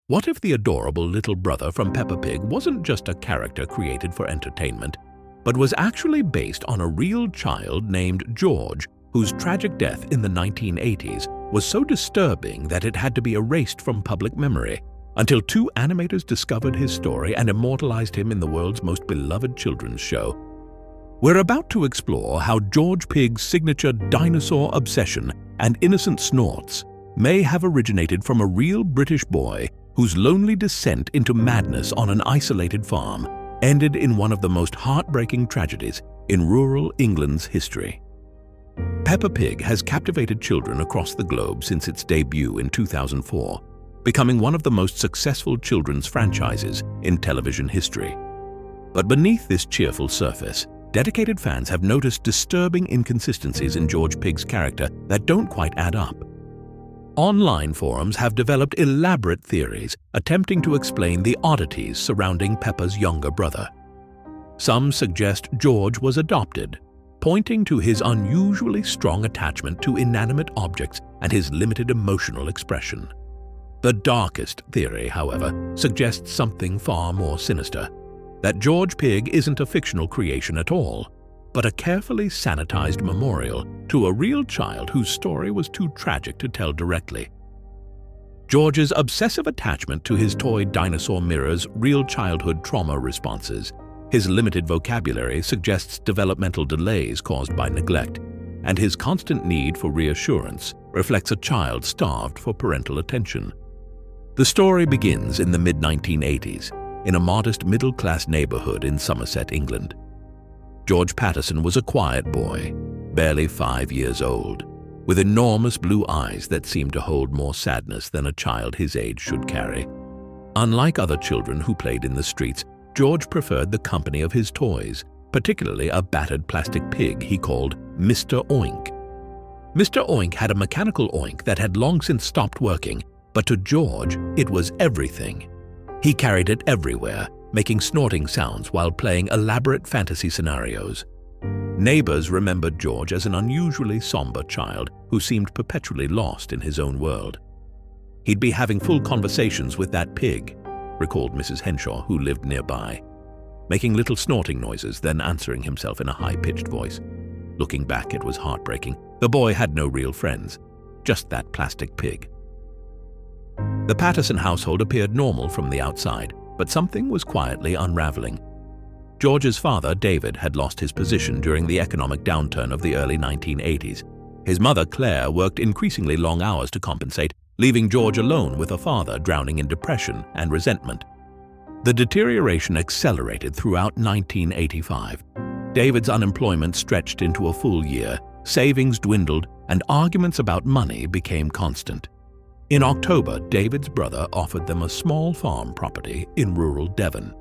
What if the adorable little brother from Peppa Pig wasn't just a character created for entertainment, but was actually based on a real child named George, whose tragic death in the 1980s was so disturbing that it had to be erased from public memory, until two animators discovered his story and immortalized him in the world's most beloved children's show? We're about to explore how George Pig's signature dinosaur obsession and innocent snorts may have originated from a real British boy whose lonely descent into madness on an isolated farm ended in one of the most heartbreaking tragedies in rural England's history. Peppa Pig has captivated children across the globe since its debut in 2004, becoming one of the most successful children's franchises in television history. But beneath this cheerful surface, dedicated fans have noticed disturbing inconsistencies in George Pig's character that don't quite add up. Online forums have developed elaborate theories attempting to explain the oddities surrounding Peppa's younger brother. Some suggest George was adopted, pointing to his unusually strong attachment to inanimate objects and his limited emotional expression. The darkest theory, however, suggests something far more sinister: that George Pig isn't a fictional creation at all, but a carefully sanitized memorial to a real child whose story was too tragic to tell directly. George's obsessive attachment to his toy dinosaur mirrors real childhood trauma responses. His limited vocabulary suggests developmental delays caused by neglect, and his constant need for reassurance reflects a child starved for parental attention. The story begins in the mid-1980s, in a modest middle-class neighborhood in Somerset, England. George Patterson was a quiet boy, barely 5 years old, with enormous blue eyes that seemed to hold more sadness than a child his age should carry. Unlike other children who played in the streets, George preferred the company of his toys, particularly a battered plastic pig he called Mr. Oink. Mr. Oink had a mechanical oink that had long since stopped working, but to George, it was everything. He carried it everywhere, making snorting sounds while playing elaborate fantasy scenarios. Neighbors remembered George as an unusually somber child who seemed perpetually lost in his own world. "He'd be having full conversations with that pig," recalled Mrs. Henshaw, who lived nearby, making little snorting noises, then answering himself in a high-pitched voice. Looking back, it was heartbreaking. The boy had no real friends, just that plastic pig. The Patterson household appeared normal from the outside, but something was quietly unraveling. George's father, David, had lost his position during the economic downturn of the early 1980s. His mother, Claire, worked increasingly long hours to compensate, leaving George alone with a father drowning in depression and resentment. The deterioration accelerated throughout 1985. David's unemployment stretched into a full year, savings dwindled, and arguments about money became constant. In October, David's brother offered them a small farm property in rural Devon,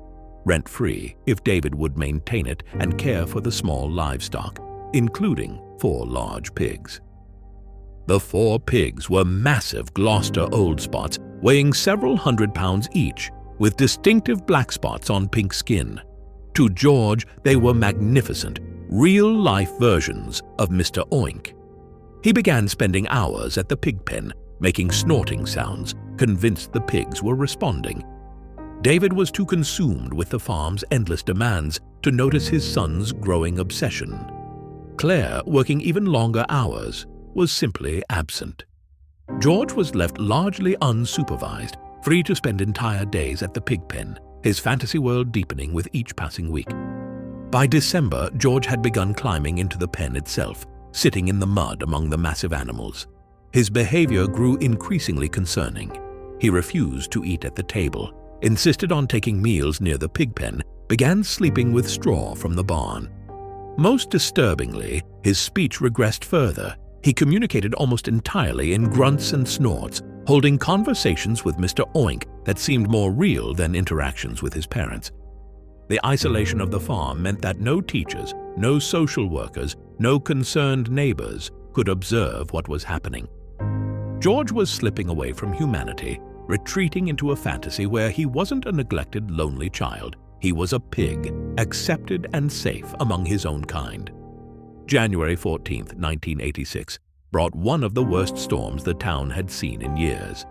rent-free if David would maintain it and care for the small livestock, including 4 large pigs. The 4 pigs were massive Gloucester old spots weighing several hundred pounds each, with distinctive black spots on pink skin. To George, they were magnificent, real-life versions of Mr. Oink. He began spending hours at the pig pen, making snorting sounds, convinced the pigs were responding. David was too consumed with the farm's endless demands to notice his son's growing obsession. Claire, working even longer hours, was simply absent. George was left largely unsupervised, free to spend entire days at the pig pen, his fantasy world deepening with each passing week. By December, George had begun climbing into the pen itself, sitting in the mud among the massive animals. His behavior grew increasingly concerning. He refused to eat at the table, insisted on taking meals near the pig pen, began sleeping with straw from the barn. Most disturbingly, his speech regressed further. He communicated almost entirely in grunts and snorts, holding conversations with Mr. Oink that seemed more real than interactions with his parents. The isolation of the farm meant that no teachers, no social workers, no concerned neighbors could observe what was happening. George was slipping away from humanity, retreating into a fantasy where he wasn't a neglected, lonely child. He was a pig, accepted and safe among his own kind. January 14, 1986, brought one of the worst storms the town had seen in years.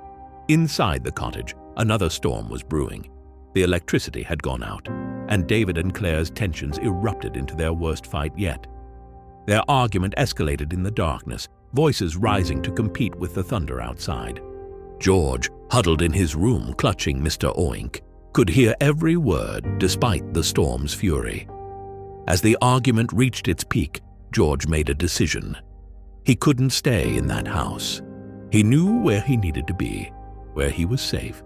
Inside the cottage, Another storm was brewing. The electricity had gone out, and David and Claire's tensions erupted into their worst fight yet. Their argument escalated in the darkness, voices rising to compete with the thunder outside. George, huddled in his room clutching Mr. Oink, could hear every word despite the storm's fury. As the argument reached its peak, George made a decision. He couldn't stay in that house. He knew where he needed to be, where he was safe.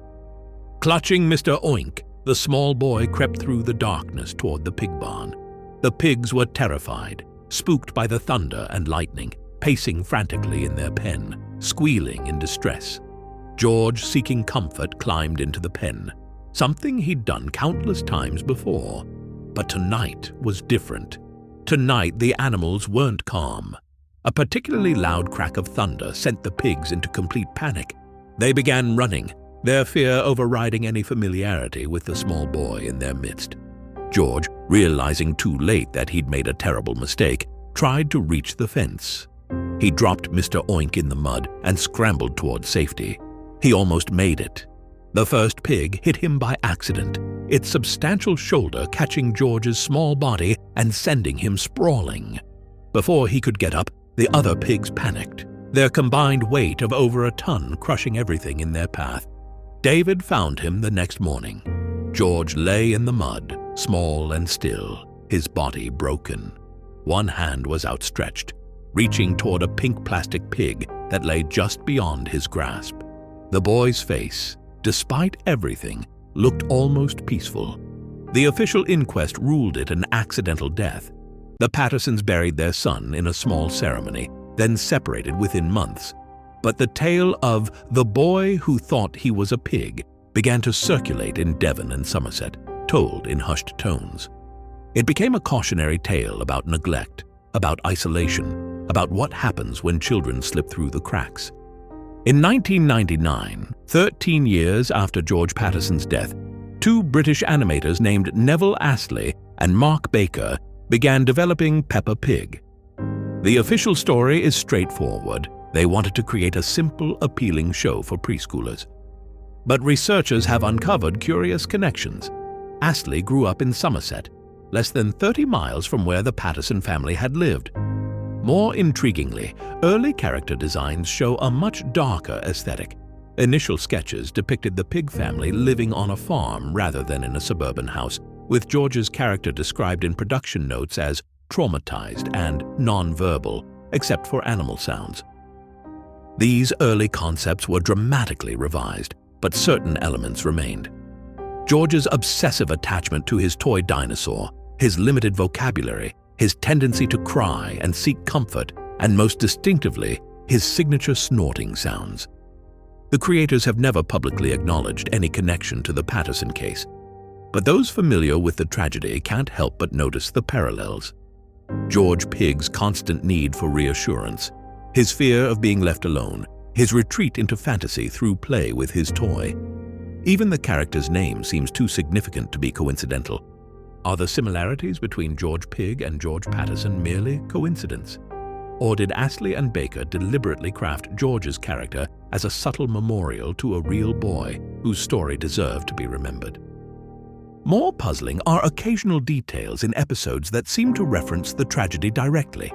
Clutching Mr. Oink, the small boy crept through the darkness toward the pig barn. The pigs were terrified, spooked by the thunder and lightning, pacing frantically in their pen, squealing in distress. George, seeking comfort, climbed into the pen, something he'd done countless times before. But tonight was different. Tonight the animals weren't calm. A particularly loud crack of thunder sent the pigs into complete panic. They began running, their fear overriding any familiarity with the small boy in their midst. George, realizing too late that he'd made a terrible mistake, tried to reach the fence. He dropped Mr. Oink in the mud and scrambled toward safety. He almost made it. The first pig hit him by accident, its substantial shoulder catching George's small body and sending him sprawling. Before he could get up, the other pigs panicked, their combined weight of over a ton crushing everything in their path. David found him the next morning. George lay in the mud, small and still, his body broken. One hand was outstretched, reaching toward a pink plastic pig that lay just beyond his grasp. The boy's face, despite everything, looked almost peaceful. The official inquest ruled it an accidental death. The Pattersons buried their son in a small ceremony, then separated within months. But the tale of the boy who thought he was a pig began to circulate in Devon and Somerset, told in hushed tones. It became a cautionary tale about neglect, about isolation, about what happens when children slip through the cracks. In 1999, 13 years after George Patterson's death, two British animators named Neville Astley and Mark Baker began developing Peppa Pig. The official story is straightforward. They wanted to create a simple, appealing show for preschoolers. But researchers have uncovered curious connections. Astley grew up in Somerset, less than 30 miles from where the Patterson family had lived. More intriguingly, early character designs show a much darker aesthetic. Initial sketches depicted the Pig family living on a farm rather than in a suburban house, with George's character described in production notes as traumatized and non-verbal, except for animal sounds. These early concepts were dramatically revised, but certain elements remained. George's obsessive attachment to his toy dinosaur, his limited vocabulary, his tendency to cry and seek comfort, and most distinctively, his signature snorting sounds. The creators have never publicly acknowledged any connection to the Patterson case, but those familiar with the tragedy can't help but notice the parallels. George Pig's constant need for reassurance, his fear of being left alone, his retreat into fantasy through play with his toy. Even the character's name seems too significant to be coincidental. Are the similarities between George Pig and George Patterson merely coincidence? Or did Astley and Baker deliberately craft George's character as a subtle memorial to a real boy whose story deserved to be remembered? More puzzling are occasional details in episodes that seem to reference the tragedy directly.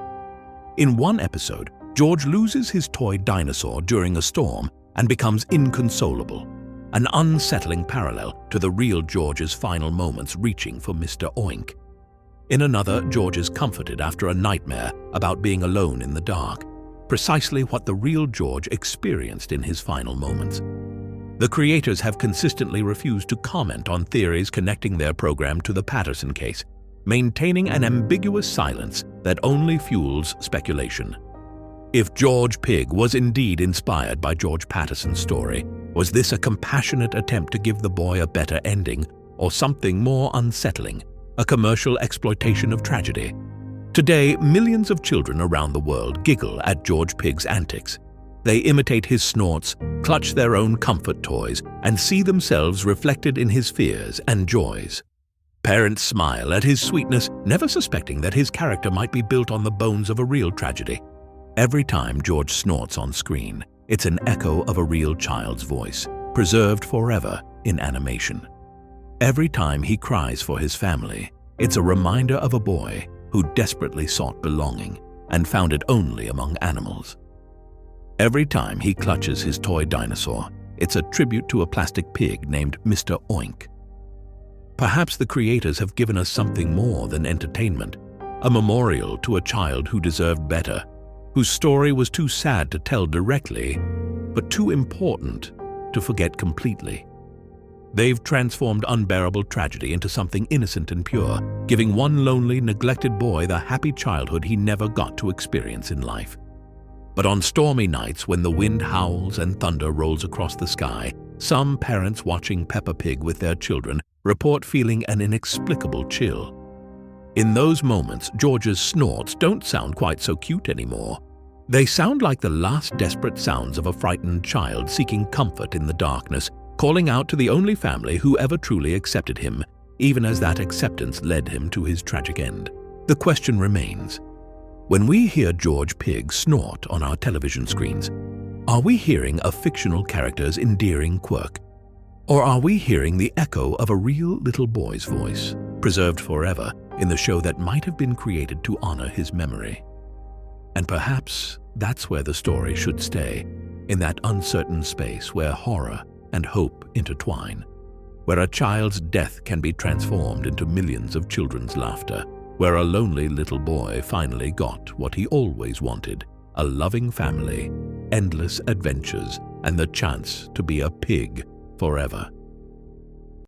In one episode, George loses his toy dinosaur during a storm and becomes inconsolable, an unsettling parallel to the real George's final moments reaching for Mr. Oink. In another, George is comforted after a nightmare about being alone in the dark, precisely what the real George experienced in his final moments. The creators have consistently refused to comment on theories connecting their program to the Patterson case, maintaining an ambiguous silence that only fuels speculation. If George Pig was indeed inspired by George Patterson's story, was this a compassionate attempt to give the boy a better ending, or something more unsettling, a commercial exploitation of tragedy? Today, millions of children around the world giggle at George Pig's antics. They imitate his snorts, clutch their own comfort toys, and see themselves reflected in his fears and joys. Parents smile at his sweetness, never suspecting that his character might be built on the bones of a real tragedy. Every time George snorts on screen, it's an echo of a real child's voice, preserved forever in animation. Every time he cries for his family, it's a reminder of a boy who desperately sought belonging and found it only among animals. Every time he clutches his toy dinosaur, it's a tribute to a plastic pig named Mr. Oink. Perhaps the creators have given us something more than entertainment, a memorial to a child who deserved better, whose story was too sad to tell directly, but too important to forget completely. They've transformed unbearable tragedy into something innocent and pure, giving one lonely, neglected boy the happy childhood he never got to experience in life. But on stormy nights when the wind howls and thunder rolls across the sky, some parents watching Peppa Pig with their children report feeling an inexplicable chill. In those moments, George's snorts don't sound quite so cute anymore. They sound like the last desperate sounds of a frightened child seeking comfort in the darkness, calling out to the only family who ever truly accepted him, even as that acceptance led him to his tragic end. The question remains: when we hear George Pig snort on our television screens, are we hearing a fictional character's endearing quirk? Or are we hearing the echo of a real little boy's voice, preserved forever in the show that might have been created to honor his memory? And perhaps that's where the story should stay, in that uncertain space where horror and hope intertwine, where a child's death can be transformed into millions of children's laughter, where a lonely little boy finally got what he always wanted: a loving family, endless adventures, and the chance to be a pig forever.